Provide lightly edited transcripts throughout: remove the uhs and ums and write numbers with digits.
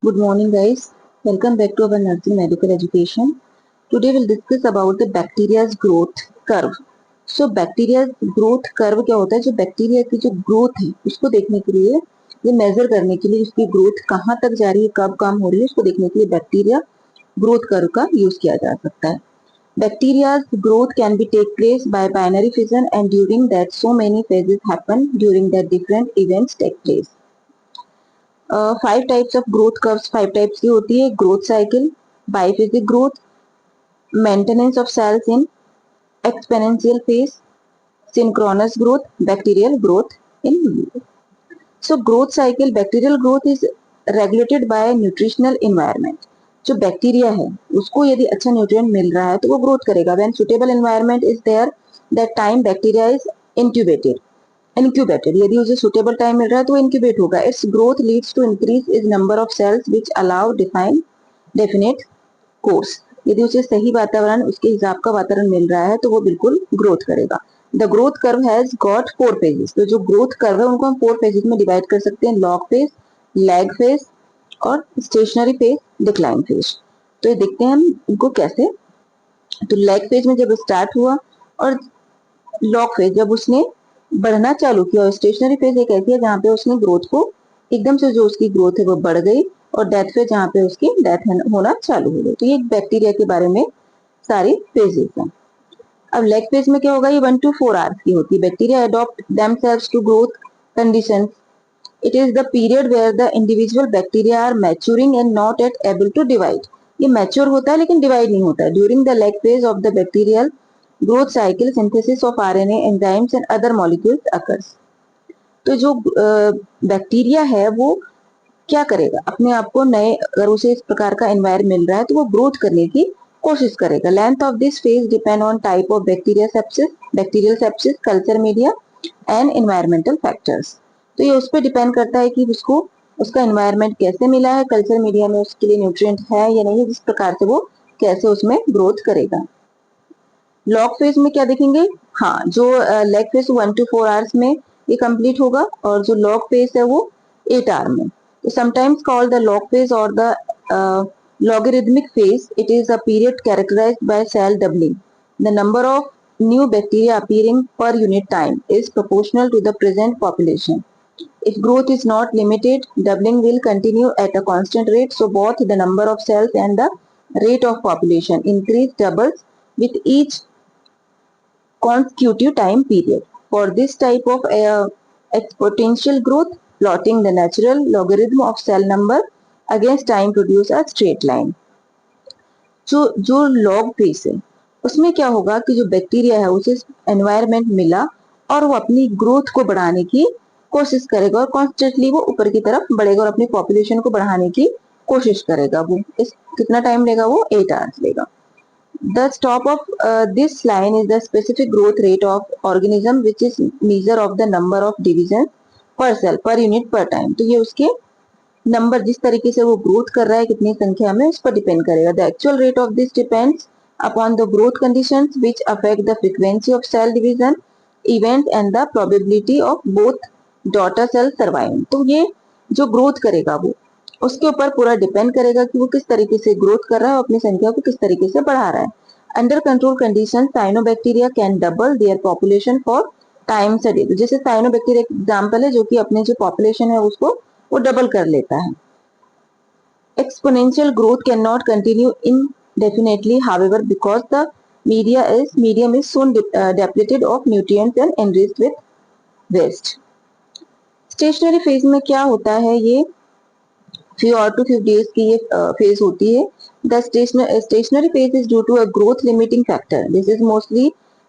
Good morning, guys. Welcome back to our nursing medical education. Today we'll discuss about the bacteria's growth curve. So bacteria's growth curve क्या होता है? जो bacteria की जो growth है उसको देखने के लिए, ये मेजर करने के लिए उसकी ग्रोथ कहाँ तक जा रही है, कब कम हो रही है, उसको देखने के लिए बैक्टीरिया ग्रोथ कर्व का यूज किया जा सकता है. Bacteria's growth can be take place by binary fission, and during that so many phases happen during that different events take place. 5 types of growth curves 5 types की होती है. Growth cycle, biphasic growth, maintenance of cells in exponential phase, synchronous growth, bacterial growth in. So growth cycle, bacterial growth is regulated by nutritional environment. जो bacteria है उसको यदि अच्छा nutrient मिल रहा है तो वो ग्रोथ करेगा. When suitable environment is there, that time bacteria is incubated. यदि उसे सुटेबल टाइम मिल रहा है तो वो इंक्यूबेट होगा. Its growth leads to increase is number of cells which allow definite course. यदि उसे सही वातावरण, उसके हिसाब का वातावरण मिल रहा है तो वो बिल्कुल ग्रोथ करेगा. The growth curve has got 4 phases. तो जो ग्रोथ कर्व है उनको हम 4 फेजेस में डिवाइड कर सकते हैं. लॉग फेज, लैग फेज और स्टेशनरी फेज, डिक्लाइन फेज. तो ये देखते हैं हम इनको कैसे. तो लैग फेज में जब स्टार्ट हुआ और लॉग फेज जब उसने बढ़ना चालू किया, और स्टेशनरी फेज एक ऐसी है जहाँ पे उसने ग्रोथ को एकदम से, जो उसकी ग्रोथ है वो बढ़ गई, और डेथ फेज जहाँ पे उसकी डेथ होना चालू हो गई. तो ये बैक्टीरिया के बारे में सारी फेजेस हैं. अब लेग फेज में क्या होगा? ये 1 to 4 आवर्स की होती है. Bacteria adopt themselves to growth conditions. It is the period where the individual bacteria are maturing and not at able to divide. ये मैच्योर होता है लेकिन डिवाइड नहीं होता है. During the lag phase of the bacterial growth cycle, synthesis of RNA, enzymes and other molecules occurs. तो जो bacteria है वो क्या करेगा? अपने आप को नए, अगर उसे इस प्रकार का एनवायरमेंट मिल रहा है तो वो ग्रोथ करने की कोशिश करेगा. Length of this phase depend on type of bacterial sepsis, culture media and environmental factors. तो ये उस पर डिपेंड करता है कि उसको उसका एनवायरमेंट कैसे मिला है, कल्चर मीडिया में उसके लिए न्यूट्रिएंट है या नहीं, जिस प्रकार से वो कैसे उसमें ग्रोथ करेगा. लॉग फेज में क्या देखेंगे? हाँ, जो लेग फेज 1 to 4 आवर्स में ये कंप्लीट होगा, और जो लॉग फेज है वो 8 आवर में. तो sometimes called the log phase और the logarithmic phase. It is a period characterized by cell doubling. The number of new bacteria appearing per unit time is proportional to the present population. If growth is not limited, doubling will continue at a constant rate. So both the number of cells and the rate of population increase doubles with each consecutive time period. For this type of exponential growth, plotting the natural logarithm of cell number against time produce a straight line. जो log phase है उसमें क्या होगा कि जो bacteria है उसे environment मिला और वो अपनी ग्रोथ को बढ़ाने की कोशिश करेगा, और कॉन्स्टेंटली वो ऊपर की तरफ बढ़ेगा और अपनी पॉपुलेशन को बढ़ाने की कोशिश करेगा. वो इस कितना टाइम लेगा? वो 8 आवर्स लेगा. The top of this line is the specific growth rate of organism, which is measure of the number of divisions per cell per unit per time. तो ये उसके नंबर, जिस तरीके से वो ग्रोथ कर रहा है कितनी संख्या में, उस पर डिपेंड करेगा. The actual rate of this depends upon the growth conditions which affect the frequency of cell division event and the probability of both daughter cell surviving. तो ये जो ग्रोथ करेगा वो उसके ऊपर पूरा डिपेंड करेगा कि वो किस तरीके से ग्रोथ कर रहा है और अपनी संख्या को किस तरीके से बढ़ा रहा है. Under control condition cyanobacteria can double their population for times a day. तो जैसे साइनोबैक्टीरिया एग्जांपल है जो कि अपने जो पॉपुलेशन है उसको वो डबल कर लेता है. Exponential growth cannot continue indefinitely, however, because the medium is soon depleted of nutrients and enriched with waste. Stationary phase में क्या होता है? ये few or to few days की ये फेज होती है. The stationary phase is due to a growth limiting factor. This is mostly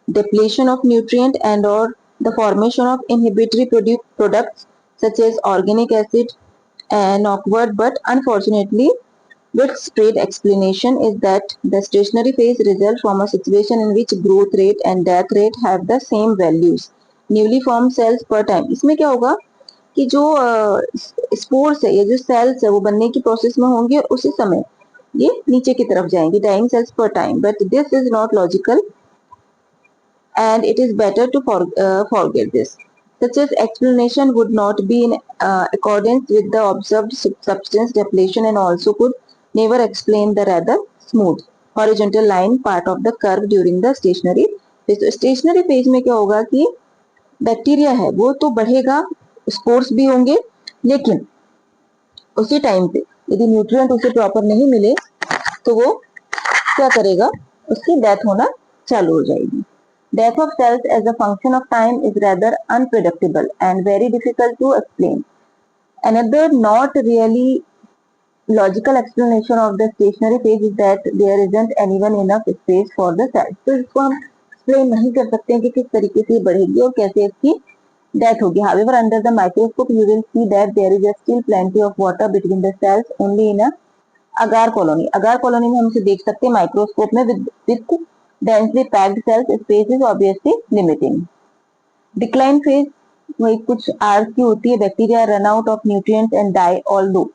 depletion of nutrient and or the formation of inhibitory products such as organic acid. An awkward but unfortunately widespread explanation is that the stationary phase results from a situation in which growth rate and death rate have the same values. Newly formed cells per time. इसमें क्या होगा कि जो spores है या जो sales है वो बनने की प्रोसेस में होंगे, उसी समय ये नीचे की तरफ जाएंगे, डाइंग सेल्स पर time. But this is not logical and it is better to forget this. such as explanation would not be in accordance with the observed substance depletion and also could never explain the rather smooth horizontal line part of the curve during the stationary phase. तो stationary phase में क्या होगा कि bacteria है वो तो बढ़ेगा, spores भी होंगे, लेकिन उसी टाइम पे यदि न्यूट्रिएंट उसे प्रॉपर नहीं मिले तो वो क्या करेगा, उसकी डेथ होना चालू हो जाएगी. Death of cells as a function of time is rather unpredictable and very difficult to explain. Another not really logical explanation of the stationary phase is that there isn't even enough space for the cells. तो इसको हम explain नहीं कर सकते हैं कि किस तरीके से बढ़ेगी और कैसे इसकी डेथ होगी. However, under the microscope you will see that there is still plenty of water between the cells only in a agar colony. agar colony में हम इसे देख सकते हैं माइक्रोस्कोप में with densely packed cells, space is obviously limiting. Decline phase वही कुछ hours की होती है. Bacteria run out of nutrients and die although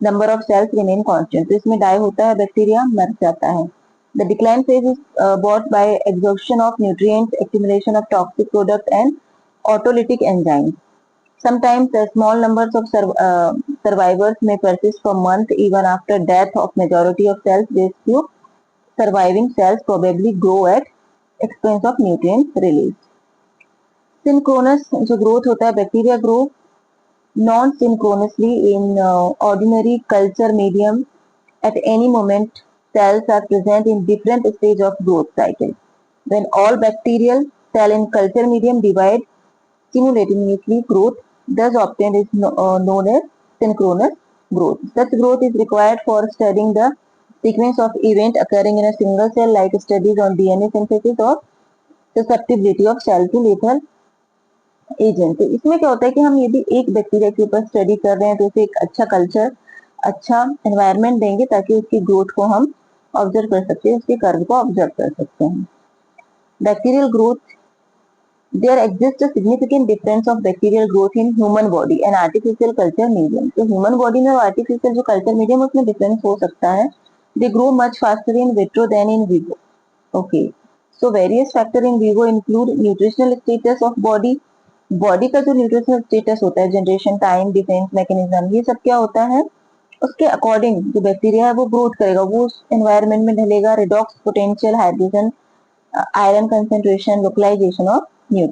number of cells remain constant. तो इसमें die होता है, बैक्टीरिया मर जाता है. The decline phase is brought by exhaustion of nutrients, accumulation of toxic product and autolytic enzymes. Sometimes small numbers of survivors may persist for months even after death of majority of cells. These few surviving cells probably grow at expense of nutrients released. Synchronous जो growth होता है, bacteria grow non-synchronously in ordinary culture medium. At any moment, cells are present in different stage of growth cycle. When all bacterial cell in culture medium divide simultaneously, growth thus obtained is known as synchronous growth. Such growth is required for studying the sequence of event occurring in a single cell, like studies on DNA synthesis or susceptibility of cell to lethal agent. तो इसमें क्या होता है कि हम यदि एक bacteria के ऊपर स्टडी कर रहे हैं तो उसे एक अच्छा कल्चर, अच्छा एनवायरनमेंट देंगे ताकि उसकी ग्रोथ को हम ऑब्जर्व कर सकते हैं, उसके कर्व को ऑब्जर्व कर सकते हैं. Bacterial growth, there exists a significant difference of bacterial growth in human body and artificial culture medium. तो human body में और artificial जो culture medium उसमें difference हो सकता है. They grow much faster in vitro than in vivo. Okay. So various factor in vivo include nutritional status of body. Body का जो न्यूट्रिशनल स्टेटस होता है, जनरेशन टाइम, डिफेंस मैकेनिज्म, ये सब क्या होता है, उसके अकॉर्डिंग जो बैक्टीरिया है वो ग्रोथ करेगा, वो उस एनवायरनमेंट में ढलेगा. Redox potential, hydrogen ion concentration, localization of nutrients.